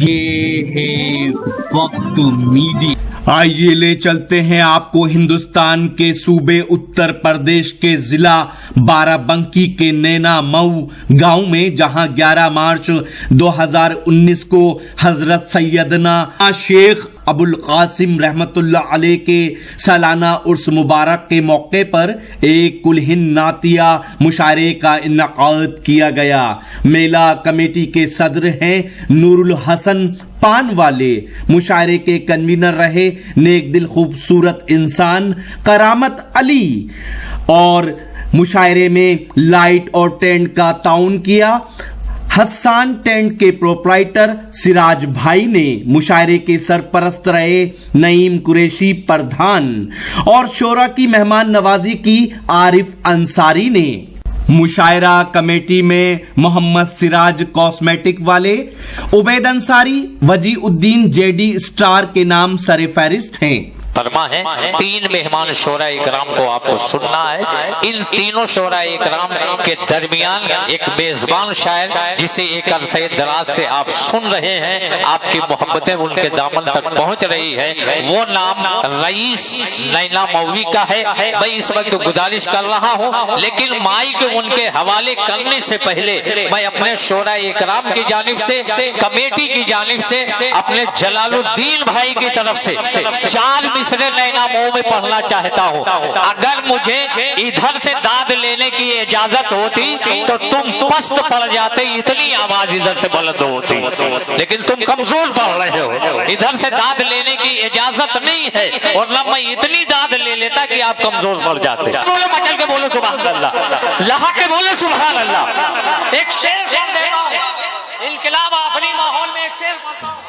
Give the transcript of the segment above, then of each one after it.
یہ ہے وقت میڈیا۔ آئیے لے چلتے ہیں آپ کو ہندوستان کے صوبے اتر پردیش کے ضلع بارہ بنکی کے نینا مئو گاؤں میں، جہاں 11 مارچ 2019 کو حضرت سیدنا شیخ ابو القاسم رحمت اللہ علیہ کے سالانہ عرس مبارک کے موقع پر ایک کل ہند نعتیہ مشاعرے کا انعقاد کیا گیا۔ میلہ کمیٹی کے صدر ہیں نور الحسن پان والے، مشاعرے کے کنوینر رہے نیک دل خوبصورت انسان کرامت علی، اور مشاعرے میں لائٹ اور ٹینٹ کا تعاون کیا حسان ٹینٹ کے پروپرائٹر سراج بھائی نے۔ مشاعرے کے سرپرست رہے نعیم قریشی پردھان، اور شورا کی مہمان نوازی کی عارف انصاری نے۔ مشاعرہ کمیٹی میں محمد سراج کاسمیٹک والے، عبید انصاری، وجی الدین جے ڈی اسٹار کے نام سر فہرست ہیں۔ فرما ہے 3 مہمان شورائے اکرام کو آپ کو سننا ہے۔ ان تینوں شورائے اکرام کے درمیان ایک میزبان شاعر جسے ایک عرصہ دراز سے آپ سن رہے ہیں، آپ کی محبتیں ان کے دامن تک پہنچ رہی ہے، وہ نام رئیس نینا مئوی کا ہے۔ میں اس وقت گزارش کر رہا ہوں، لیکن مائک ان کے حوالے کرنے سے پہلے میں اپنے شورائے اکرام کی جانب سے، کمیٹی کی جانب سے، اپنے جلال الدین بھائی کی طرف سے 4 مصرے نینا مئو میں پڑھنا چاہتا ہوں۔ اگر مجھے ادھر سے داد لینے کی اجازت ہوتی تو تم پست پڑ جاتے، اتنی آواز ادھر سے بلند ہوتی، لیکن تم کمزور پڑھ رہے ہو، ادھر سے داد لینے کی اجازت نہیں ہے، ورنہ میں اتنی داد لے لیتا کہ آپ کمزور پڑ جاتے۔ بولو مچل کے بولو سبحان اللہ، لہا کے بولو سبحان اللہ۔ ایک شعر انقلاب آفرین ماحول میں ایک شعر پڑھتا ہوں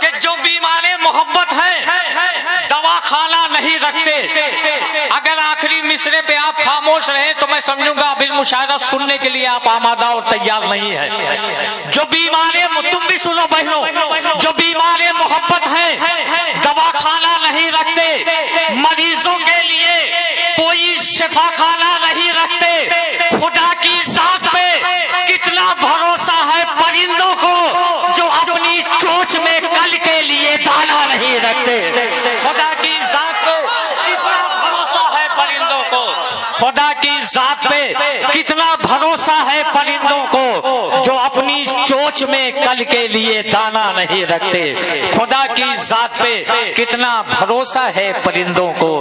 کہ جو بیمار محبت ہیں دوا خانہ نہیں رکھتے۔ اگر آخری مصرے پہ آپ خاموش رہے تو میں سمجھوں گا ابھی مشاعرہ سننے کے لیے آپ آمادہ اور تیار نہیں ہیں۔ جو بیمار، تم بھی سنو بہنوں، جو بیمار محبت ہیں دوا خانہ نہیں رکھتے، مریضوں کے لیے کوئی شفا خانہ نہیں رکھتے۔ خدا کی ذات پہ کتنا بھروسہ ہے پرندوں کو جو اپنی چونچ میں کل کے لیے دانا نہیں رکھتے۔ خدا کی ذات پہ کتنا بھروسہ ہے پرندوں کو، خدا کی ذات پہ کتنا بھروسہ ہے پرندوں کو جو اپنی چونچ میں کل کے لیے دانا نہیں رکھتے۔ خدا کی ذات پہ کتنا بھروسہ ہے پرندوں کو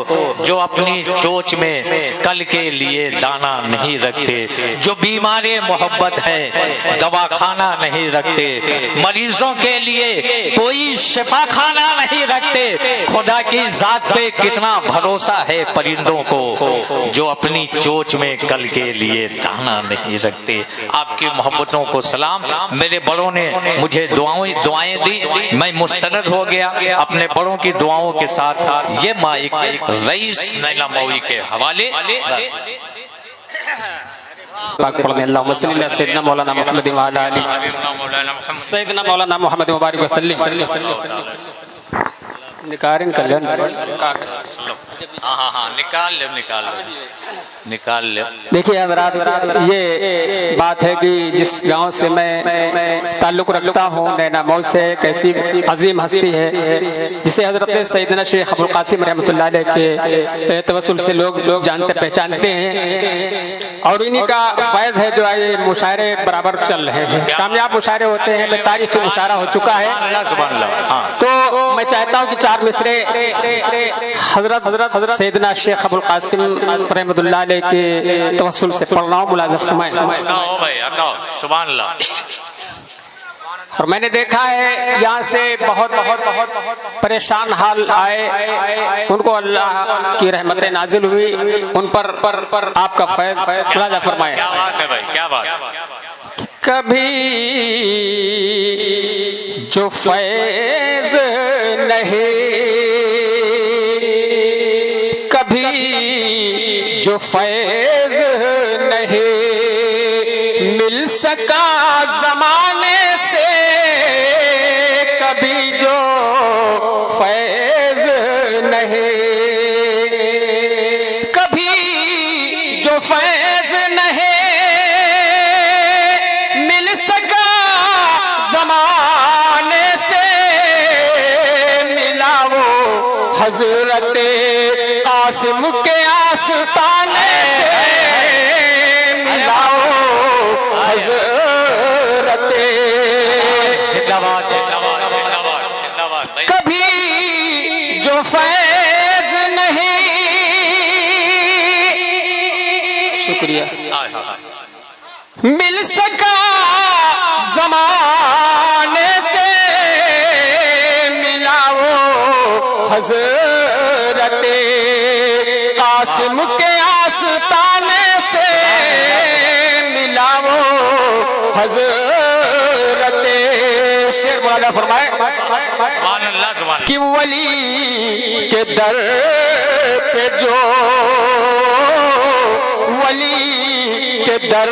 جو اپنی چونچ میں کل کے لیے دانا نہیں رکھتے۔ جو بیمار محبت ہے دوا خانہ نہیں رکھتے، مریضوں کے لیے کوئی شفا خانہ نہیں رکھتے۔ خدا کی ذات پہ کتنا بھروسہ ہے پرندوں کو جو اپنی چونچ میں کل کے لیے دانا نہیں رکھتے۔ آپ کی محبتوں کو سلام۔ میرے بڑوں نے مجھے دعائیں دی، میں مستند ہو گیا اپنے بڑوں کی دعاؤں کے ساتھ ساتھ یہ مائک رئیس نینا مئوی کے حوالے۔ اللہم صلی اللہ سیدنا مولانا محمد وعلی آلہ سیدنا مولانا محمد مبارک وسلم۔ نکارن کلیان نکال لے۔ دیکھیے حضرات، یہ بات ہے کہ جس گاؤں سے میں تعلق رکھتا ہوں، نینا مئو سے، ایک ایسی عظیم ہستی ہے جسے حضرت سیدنا شیخ ابو القاسم رحمت اللہ علیہ کے توسل سے لوگ جانتے پہچانتے ہیں، اور انہی کا فیض ہے جو یہ مشاعرے برابر چل رہے ہیں، کامیاب مشاعرے ہوتے ہیں۔ میں تاریخی مشاعرہ ہو چکا ہے، تو میں چاہتا ہوں کہ 4 مصرے حضرت سیدنا شیخ ابو القاسم رحمت اللہ علیہ کے توسل سے پڑھ رہا ہوں، ملازم فرمائیں۔ سبحان اللہ۔ اور میں نے دیکھا ہے یہاں سے بہت پریشان حال آئے، ان کو اللہ کی رحمتیں نازل ہوئی، ان پر آپ کا فیض ملازم فرمائیں۔ کیا بات۔ کبھی جو فیض نہیں، کبھی جو فیض نہیں مل سکا زمانے سے، کبھی جو فیض نہیں، کبھی جو فیض نہیں مل سکا زمانے سے ملا وہ حضرت قاسم کے آستانے سے ملا وہ حضرت شیر مولانا فرمائے کہ ولی کے در پہ جو ولی کے در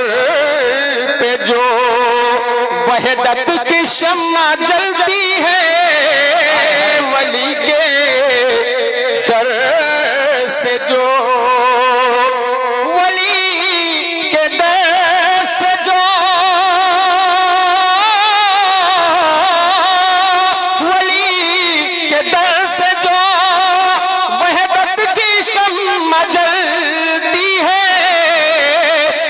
پہ جو وحدت کی شمع جلتی ہے ولی کے در سے جو ولی کے در سے جو ولی کے در سے جو وحدت کی شمع جلتی ہے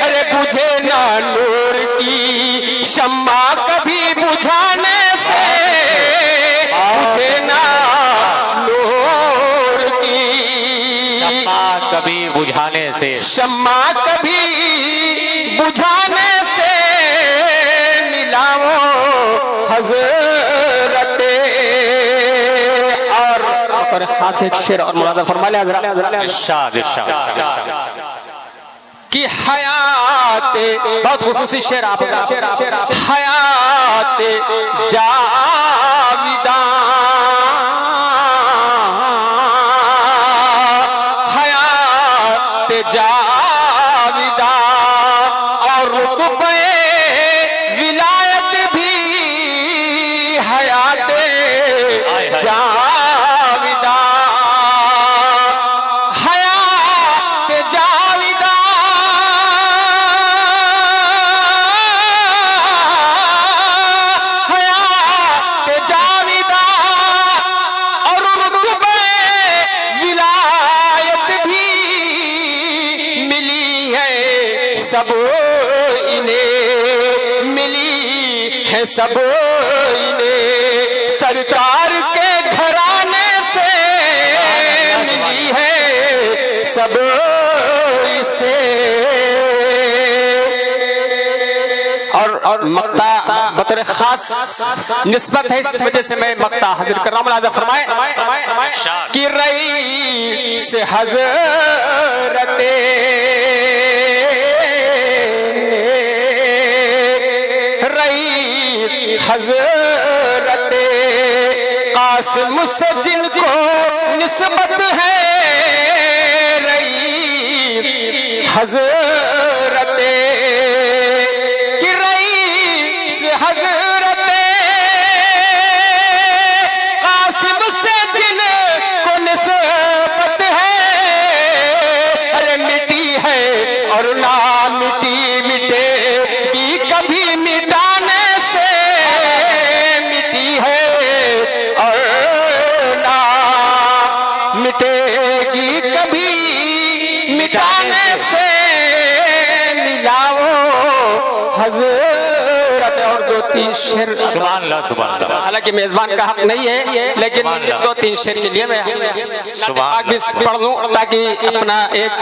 ارے بجھے نہ نور کی شمع کبھی بجھانے سے بجھے نہ نور کی کبھی بجھانے سے شمع کبھی بجھانے سے ملا وہ حضرت اور خاص ایک شعر اور مرادہ فرما لے حضرت ارشاد ارشاد کہ حیات بہت خصوصی شعر آپ حیات جاویداں حیات جاویداں اور رتبے ولایت بھی حیات جاویداں حیات جاویداں سب انہیں ملی ہے سب انہیں سرکار کے گھرانے سے ملی ہے سب اسے اور مقطع بطور خاص نسبت ہے اس وجہ سے میں مقطع حضرت کرام اللہ فرمائے کہ رئیس حضرت حضرت قاسم سے جن کو نسبت ہے رئیس حضرت کہ رئیس حضرت قاسم سے جن کو نسبت ہے ارے مٹی ہے اور نہ مٹی مٹے گی کبھی مٹانے سے مٹی ہے اور نہ مٹے گی کبھی مٹانے سے ملا وہ حضرت اور دو تین شعر سبحان اللہ سبحان اللہ حالانکہ میزبان کا حق نہیں ہے لیکن دو تین شعر کے لیے میں آگ بھی پڑھ دوں تاکہ اپنا ایک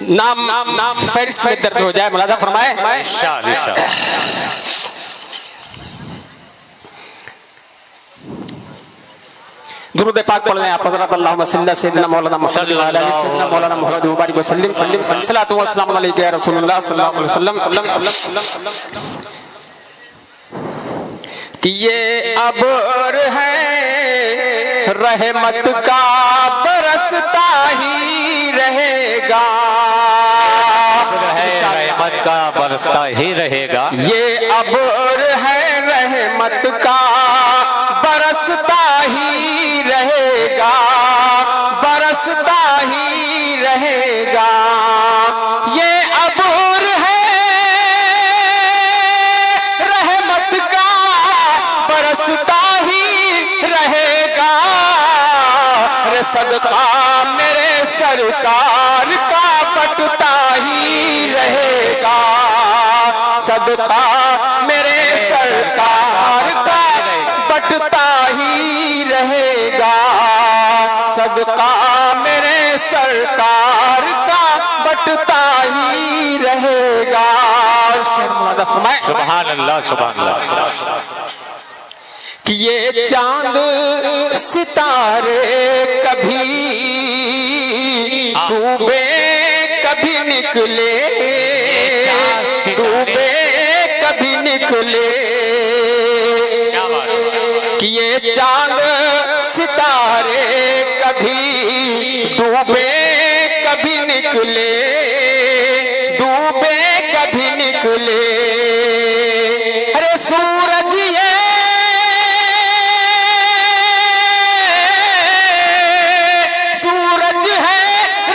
نام فہرست میں درج ہو جائے ملاحظہ فرمائے ارشاد ارشاد درود پاک پڑھ لیں آپ حضرت اللہم صلی اللہ سیدنا مولانا محمد سیدنا مولانا محمد مبارک وسلم صلاۃ و سلام علیک یا رسول اللہ صلی اللہ علیہ وسلم کہ یہ ابر ہے رحمت کا برستا ہی رہے گا رحمت کا برستا ہی رہے گا یہ ابر ہے رحمت کا برستا ہی رہے گا برستا ہی رہے گا یہ ابر ہے رحمت کا برستا ہی رہے گا صدقہ میرے سرکار کا بٹتا ہی رہے گا صدقہ میرے سرکار کا بٹتا ہی رہے گا صدقہ میرے سرکار کا بٹتا ہی رہے گا. سبحان اللہ سبحان اللہ. کہ یہ چاند ستارے کبھی ڈوبے کبھی نکلے، ڈوبے کبھی نکلے. کہ یہ چاند ستارے کبھی ڈوبے کبھی نکلے، ڈوبے کبھی نکلے. ارے سورج یہ سورج ہے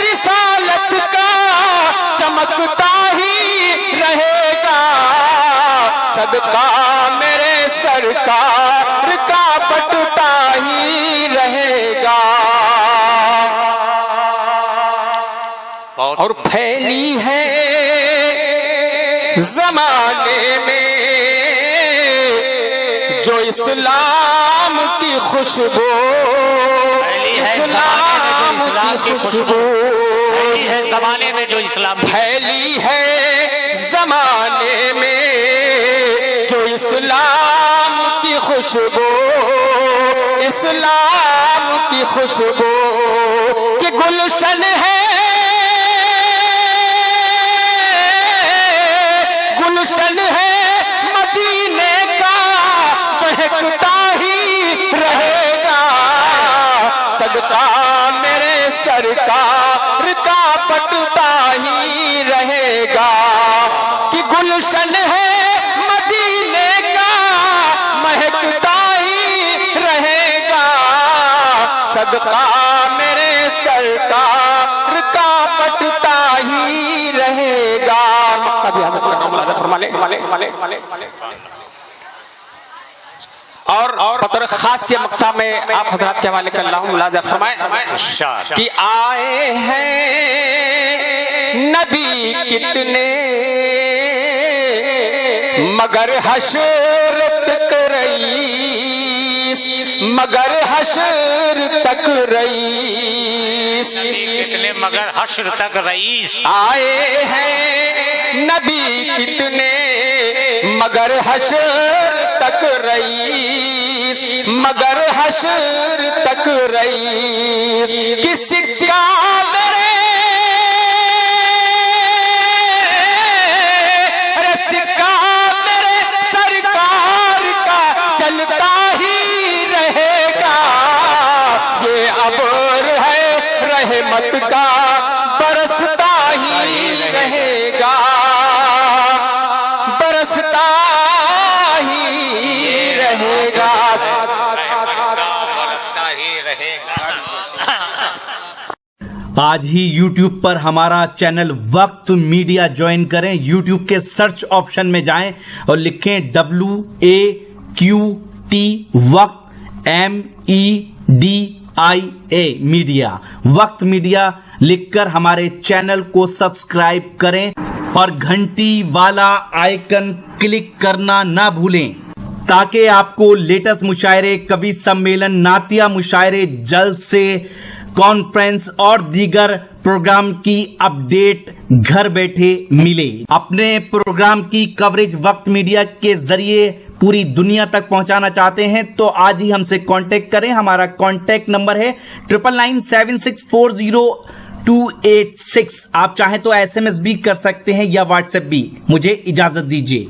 رسالت کا، چمکتا ہی رہے گا. صدقہ میرے سرکار کا بٹتا ہی رہے گا. اور پھیلی ہے زمانے میں جو اسلام کی خوشبو، اسلام کی خوشبو ہے زمانے میں جو اسلام پھیلی ہے زمانے میں جو اسلام کی خوشبو، اسلام کی خوشبو. کہ گلشن ہے گلشن ہے مدینے کا، مہکتا ہی رہے گا. صدقہ میرے سرکار کا بٹتا ہی رہے گا. کہ گلشن ہے مدینے کا، مہکتا ہی رہے گا. صدقہ میرے سرکار کا بٹتا ہی رہے گا. اور بطور خاص یہ مقطع میں آپ حضرات کے حوالے کر اللہ ملاحظہ فرمائیں کہ آئے ہیں نبی کتنے مگر حشر تک رئیس، مگر حشر تک رئیس. مگر حشر تک رئیس. آئے ہیں نبی کتنے مگر حشر تک رئیس، مگر حشر تک رئیس. کس کا سکہ میرے سرکار کا چلتا ہی رہے گا. یہ ابر ہے رحمت کا برستا ہی رہے گا، برستا ہی رہے گا. برستا ہی رہے گا. آج ہی یوٹیوب پر ہمارا چینل وقت میڈیا جوائن کریں. یوٹیوب کے سرچ آپشن میں جائیں اور لکھیں WAQT وقت MEDIA میڈیا. وقت میڈیا لکھ کر ہمارے چینل کو سبسکرائب کریں اور گھنٹی والا آئیکن کلک کرنا نہ بھولیں تاکہ آپ کو لیٹسٹ مشاعرے، کوی سمیلن، نعتیہ مشاعرے، جلسے، کانفرنس اور دیگر پروگرام کی اپڈیٹ گھر بیٹھے ملے. اپنے پروگرام کی کوریج وقت میڈیا کے ذریعے پوری دنیا تک پہنچانا چاہتے ہیں تو آج ہی ہم سے کانٹیکٹ کریں. ہمارا کانٹیکٹ نمبر ہے 9997640286. آپ چاہیں تو SMS بھی کر سکتے ہیں یا واٹس ایپ بھی. مجھے اجازت دیجیے.